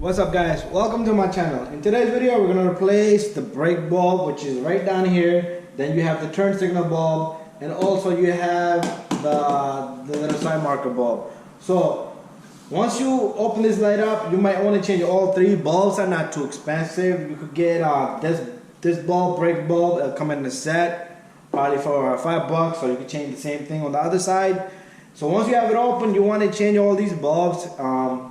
What's up guys, welcome to my channel. In today's video we're going to replace the brake bulb, which is right down here. Then you have the turn signal bulb, and also you have the little side marker bulb. So once you open this light up, you might want to change all three. Bulbs are not too expensive. You could get this bulb, brake bulb, it'll come in a set probably for $5, or you could change the same thing on the other side. So once you have it open, you want to change all these bulbs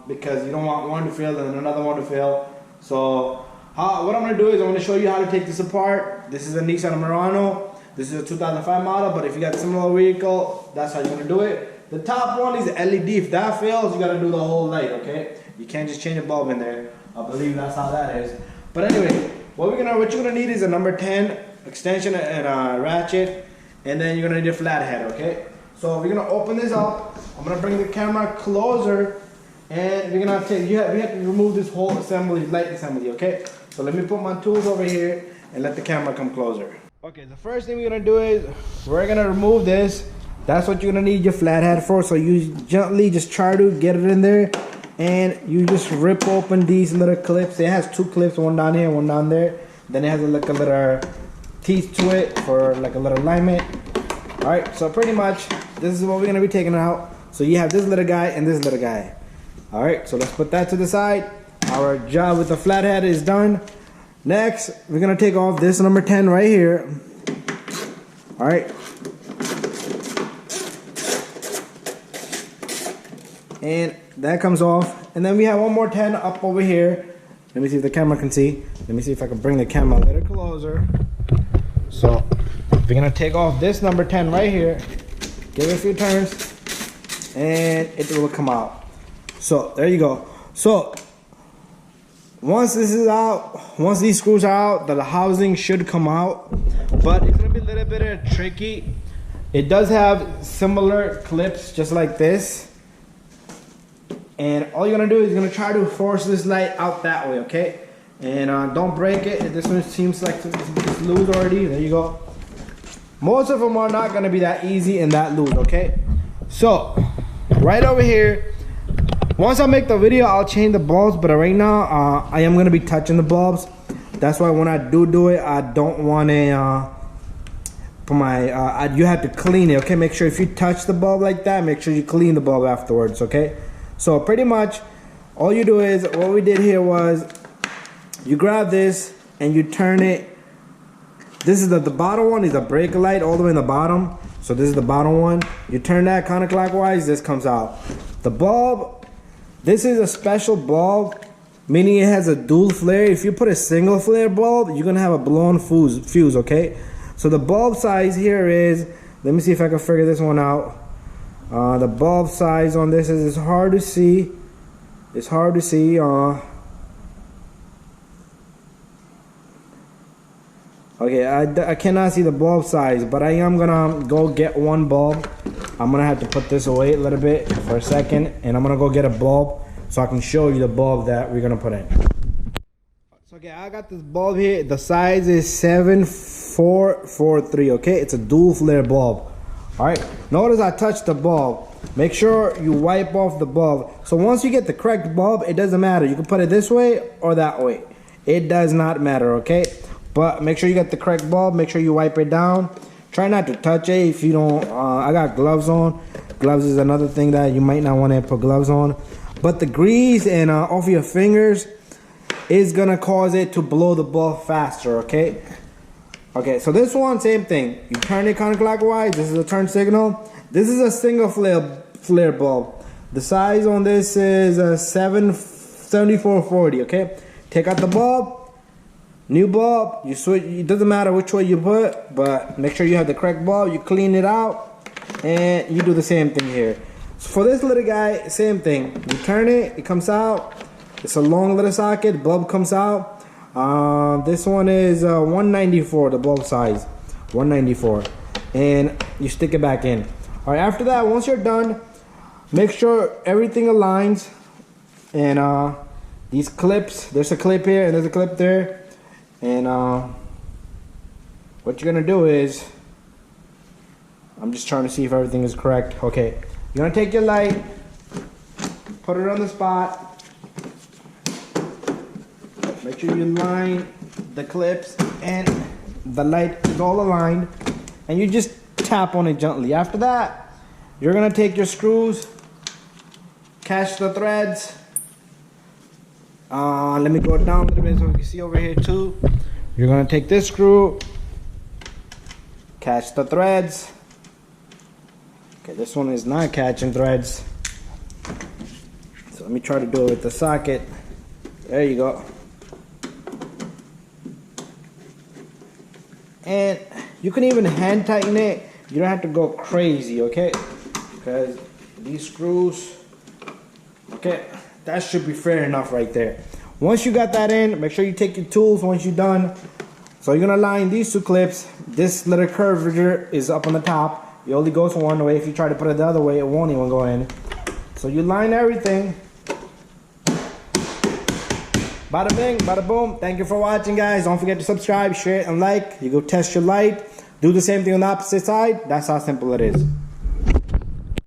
because you don't want one to fail and another one to fail. So what I'm going to do is I'm going to show you how to take this apart. This is a Nissan Murano. This is a 2005 model, but if you got a similar vehicle, that's how you're going to do it. The top one is LED. If that fails, you got to do the whole light, okay? You can't just change a bulb in there. I believe that's how that is. But anyway, what you're going to need is a number 10 extension and a ratchet, and then you're going to need a flathead, okay? So we're gonna open this up. I'm gonna bring the camera closer, and we're gonna take. We have to remove this whole assembly, light assembly. Okay. So let me put my tools over here and let the camera come closer. Okay. The first thing we're gonna do is we're gonna remove this. That's what you're gonna need your flathead for. So you gently just try to get it in there, and you just rip open these little clips. It has two clips, one down here, one down there. Then it has like a little teeth to it for like a little alignment. All right. So pretty much, this is what we're gonna be taking out. So you have this little guy and this little guy. All right, so let's put that to the side. Our job with the flathead is done. Next, we're gonna take off this number 10 right here. All right. And that comes off. And then we have one more 10 up over here. Let me see if the camera can see. Let me see if I can bring the camera a little closer. So we're gonna take off this number 10 right here. Give it a few turns, and it will come out. So there you go. So once this is out, once these screws are out, the housing should come out, but it's gonna be a little bit tricky. It does have similar clips just like this, and all you're gonna do is you're gonna try to force this light out that way, okay? And don't break it. This one seems like it's loose already. There you go. Most of them are not going to be that easy and that loose, okay? So, right over here, once I make the video, I'll change the bulbs, but right now, I am going to be touching the bulbs. That's why when I do it, I don't want to, you have to clean it, okay? Make sure if you touch the bulb like that, make sure you clean the bulb afterwards, okay? So, pretty much, all you do is, what we did here was, you grab this, and you turn it. This is the bottom one is a brake light all the way in the bottom. So this is the bottom one. You turn that counterclockwise, this comes out. The bulb, this is a special bulb, meaning it has a dual flare. If you put a single flare bulb, you're gonna have a blown fuse, okay? So the bulb size here is, let me see if I can figure this one out. The bulb size on this is, it's hard to see. It's hard to see. Okay, I cannot see the bulb size, but I am gonna go get one bulb. I'm gonna have to put this away a little bit for a second, and I'm gonna go get a bulb so I can show you the bulb that we're gonna put in. So okay, I got this bulb here. The size is 7443, okay? It's a dual flare bulb. All right, notice I touched the bulb. Make sure you wipe off the bulb. So once you get the correct bulb, it doesn't matter. You can put it this way or that way. It does not matter, okay? But make sure you get the correct bulb. Make sure you wipe it down. Try not to touch it if you don't. I got gloves on. Gloves is another thing that you might not want to put gloves on. But the grease and off your fingers is going to cause it to blow the bulb faster, okay? Okay, so this one, same thing. You turn it counterclockwise. This is a turn signal. This is a single flare bulb. The size on this is 7440, okay? Take out the bulb. New bulb, you switch. It doesn't matter which way you put, but make sure you have the correct bulb. You clean it out, and you do the same thing here. So for this little guy, same thing. You turn it, it comes out. It's a long little socket. Bulb comes out. This one is 194. The bulb size, 194, and you stick it back in. All right. After that, once you're done, make sure everything aligns. And these clips. There's a clip here, and there's a clip there. And what you're gonna do is, I'm just trying to see if everything is correct. Okay, you're gonna take your light, put it on the spot, Make sure you line the clips and the light is all aligned, and you just tap on it gently. After that, you're gonna take your screws, catch the threads. Let me go down a little bit so you can see over here too. You're gonna take this screw, catch the threads. Okay, this one is not catching threads. So let me try to do it with the socket. There you go. And you can even hand tighten it. You don't have to go crazy, okay? Because these screws, okay, that should be fair enough right there. Once you got that in, make sure you take your tools once you're done. So you're gonna line these two clips. This little curvature is up on the top. It only goes one way. If you try to put it the other way, it won't even go in. So you line everything. Bada bing, bada boom. Thank you for watching, guys. Don't forget to subscribe, share, and like. You go test your light. Do the same thing on the opposite side. That's how simple it is.